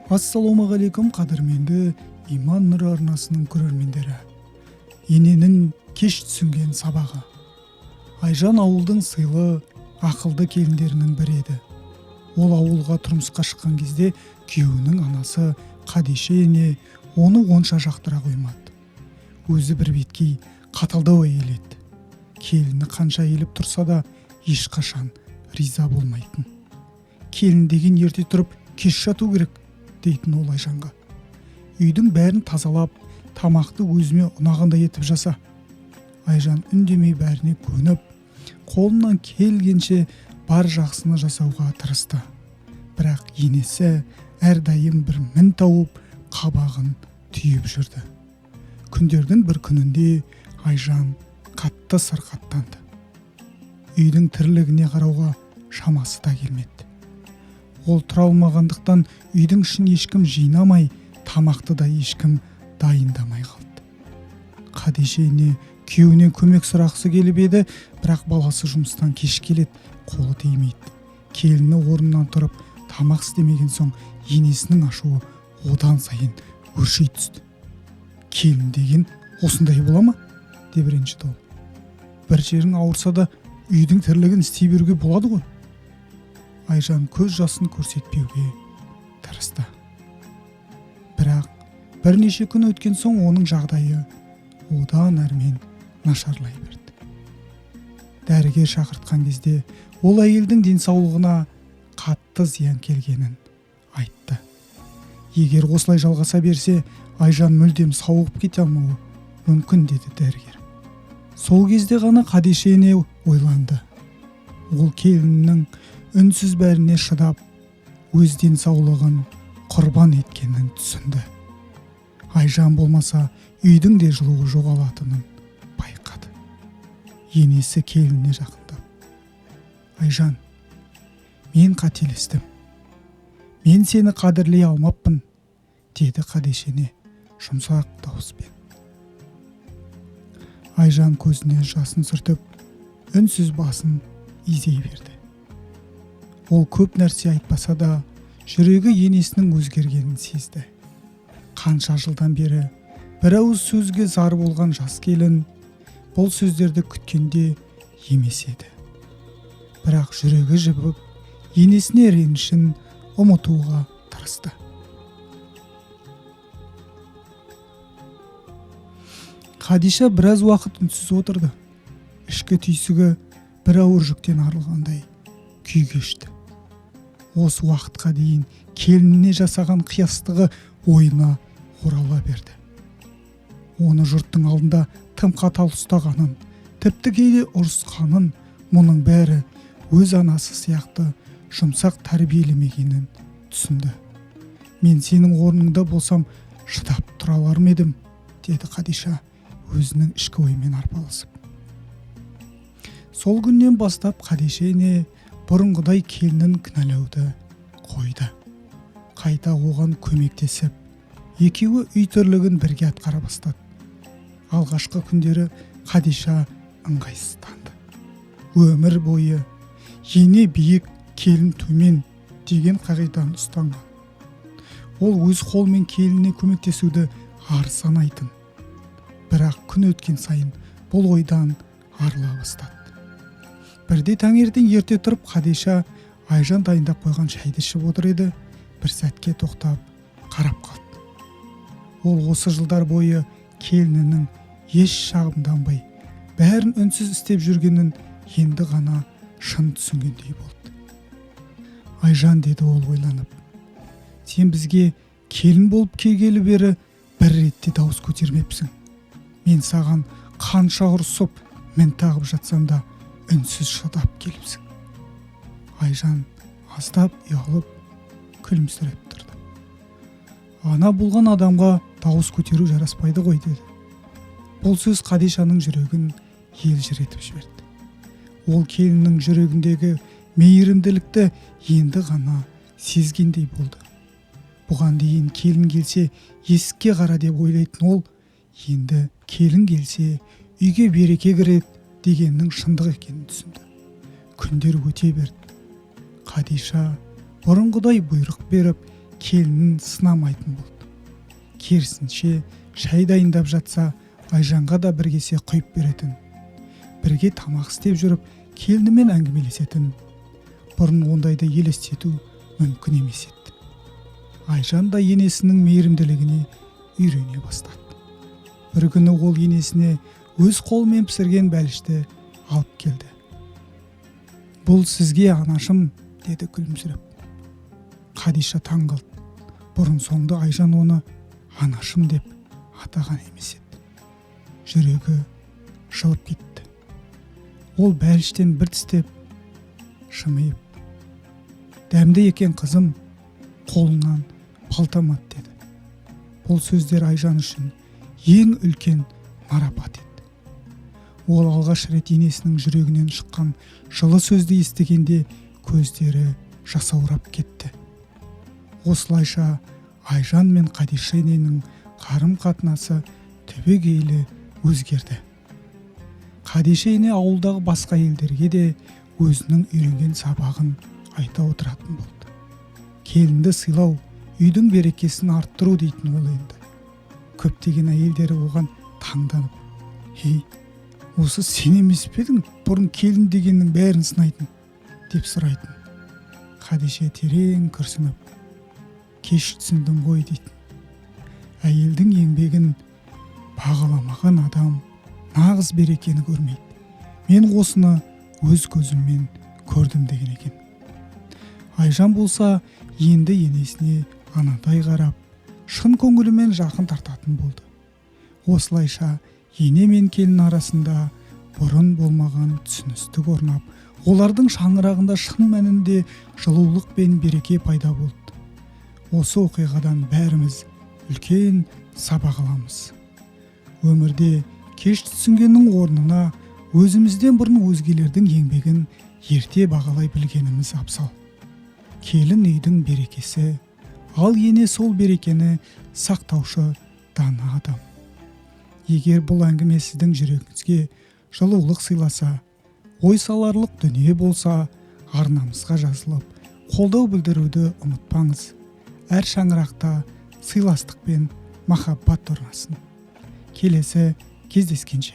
Ассалаумағалейкум қадірменді Иман Нұры арнасының көрермендері. Ененің кеш түсінген сабағы. Айжан ауылдың сыйлы, ақылды келіндерінің бірі еді. Ол ауылға тұрмысқа шыққан кезде күйеуінің анасы Қадиша ене оны онша жақтыра қоймады. Өзі бір беткей қаталдау әйел еді. Келіні қанша еліп тұрса да ешқашан риза болмайтын. Келін деген ерте тұрып кеш жату керек дейтін ол Айжанға. Үйдің бәрін тазалап, тамақты өзіме ұнағандай етіп жаса. Айжан үндемей бәріне көніп, қолынан келгенше бар жақсыны жасауға тырысты. Бірақ енесі әрдайым бір мін тауып, қабағын түйіп жүрді. Күндердің бір күнінде Айжан қатты сырқаттанды. Үйдің тірлігіне қарауға шамасы да келмеді. Ол тұра алмағандықтан үйдің ішін ешкім жинамай, тамақты да ешкім дайындамай қалды. Қадиша ене күйеуінен көмек сұрағысы келіп еді, бірақ баласы жұмыстан кеш келеді, қолы тимейді. Келіні орнынан тұрып, тамақ істемеген соң енесінің ашуы одан сайын өрши түсті. Келін деген осындай бола ма? деп ренжіді ол. Бір жерің ауырса да үйдің тірлігін істей беруге болады ғой. Айжан көз жасын көрсетпеуге тырысты. Бірақ бірнеше күн өткен соң оның жағдайы одан әрмен нашарлай берді. Дәрігер шақыртқан кезде ол әйелдің денсаулығына қатты зиян келгенін айтты. Егер осылай жалғаса берсе, Айжан мүлдем сауығып кете алмауы мүмкін, деді дәрігер. Сол кезде ғана Қадиша ене ойланды. Ол келіннің үнсіз бәріне шыдап, өз денсаулығын құрбан еткенін түсінді. Айжан болмаса үйдің де жылуы жоғалатынын байқады. Енесі келініне жақындап: Айжан, мен қателестім. Мен сені қадірлей алмаппын, деді Қадиша ене жұмсақ дауыспен. Айжан көзіне жасын сүртіп, үнсіз басын изей берді. Ол көп нәрсе айтпаса да, жүрегі енесінің өзгергенін сезді. Қанша жылдан бері бір ауыз сөзге зар болған жас келін бұл сөздерді күткенде емес еді. Бірақ жүрегі жібіп, енесіне ренішін ұмытуға тырысты. Қадиша біраз уақыт үнсіз отырды. Ішкі түйсігі бір ауыр жүктен арылғандай күй кешті. Осы уақытқа дейін келініне жасаған қиястығы ойына орала берді. Оны жұрттың алдында тым қатал ұстағанын, тіпті кейде ұрысқанын, мұның бәрі өз анасы сияқты жұмсақ тәрбиелемегенін түсінді. Мен сенің орныңда болсам шыдап тұра алар ма едім, деді Қадиша өзінің ішкі ойымен арпалысып. Сол күннен бастап Қадиша ене бұрынғыдай келінін кінәлауды қойды. Қайта оған көмектесіп, екеуі үй тірлігін бірге атқара бастады. Алғашқы күндері Қадиша ыңғайсызданды. Өмір бойы ене биік, келін төмен деген қағиданы ұстанған. Ол өз қолымен келініне көмектесуді ар санайтын. Бірақ күн өткен сайын бұл ойдан арыла бастады. Бірде таңертең ерте тұрып, Қадиша Айжан дайындап қойған шайды ішіп отыр еді, бір сәтке тоқтап қарап қалды. Ол осы жылдар бойы келінінің еш шағымданбай, бәрін үнсіз істеп жүргенін енді ғана шын түсінгендей болды. Айжан, деді ол ойланып, сен бізге келін болып келгелі бері бір ретте дауыс көтермепсің. Мен саған қанша ұрысып, мен тағып жатсам да үнсіз шыдап келіпсің. Айжан аздап ұялып, күлімсіреп тұрды. Ана болған адамға дауыс көтеру жараспайды ғой, деді. Бұл сөз Қадишаның жүрегін елжіретіп жіберді. Ол келіннің жүрегіндегі мейірімділікті енді ғана сезгендей болды. Бұған дейін келін келсе есікке қара деп ойлайтын ол, енді келін келсе үйге береке кіреді дегеннің шындық екенін түсінді. Күндер өте берді. Қадиша бұрынғыдай бұйрық беріп, келінін сынамайтын болды. Керісінше шай дайындап жатса Айжанға да бір кесе құйып беретін. Бірге тамақ істеп жүріп келінімен әңгімелесетін. Бұрын ондайды елестету мүмкін емес еді. Айжан да енесінің мейірімділігіне үйрене бастады. Бір күні ол енесіне өз қолымен пісірген бәлішті алып келді. «Бұл сізге, анашым», деді күлімсіреп. Қадиша таң қалды. Бұрын соңды Айжан оны анашым деп атаған емес еді. Жүрегі жылып кетті. Ол бәліштен бір тістеп, шымиып, «Дәмді екен қызым, қолыңнан балтамат», деді. Бұл сөздер Айжан үшін ең үлкен марапат еді. Ол алғаш рет енесінің жүрегінен шыққан жылы сөзді естігенде көздері жасаурап кетті. Осылайша Айжан мен Қадиша ененің қарым-қатынасы түбегейлі өзгерді. Қадиша ене ауылдағы басқа елдерге де өзінің үйренген сабағын айта отыратын болды. Келінді сыйлау үйдің берекесін арттыру дейтін ол енді. Көптеген әйелдері оған таңданып, «Ей, осы сен емес пе едің бұрын келін дегеннің бәрін сынайтын?» деп сұрайтын. Қадиша терең күрсініп, «Кеш түсіндім ғой» дейтін. Әйелдің еңбегін бағаламаған адам нағыз берекені көрмейді. Мен осыны өз көзіммен көрдім деген екен. Айжан болса енді енесіне анадай қарап, шын көңілімен жақын тартатын болды. Осылайша ене мен келін арасында бұрын болмаған түсіністік орнап, олардың шаңырағында шын мәнінде жылулық пен береке пайда болды. Осы оқиғадан бәріміз үлкен сабақ аламыз. Өмірде кеш түсінгеннің орнына өзімізден бұрын өзгелердің еңбегін ерте бағалай білгеніміз абзал. Келін үйдің берекесі, ал ене сол берекені сақтаушы дана адам. Егер бұл әңгіме сіздің жүрегіңізге жылулық сыйласа, ой саларлық дүние болса, арнамызға жазылып, қолдау білдіруді ұмытпаңыз. Әр шаңырақта сыйластық пен махаббат орнасын. Келесі кездескенше.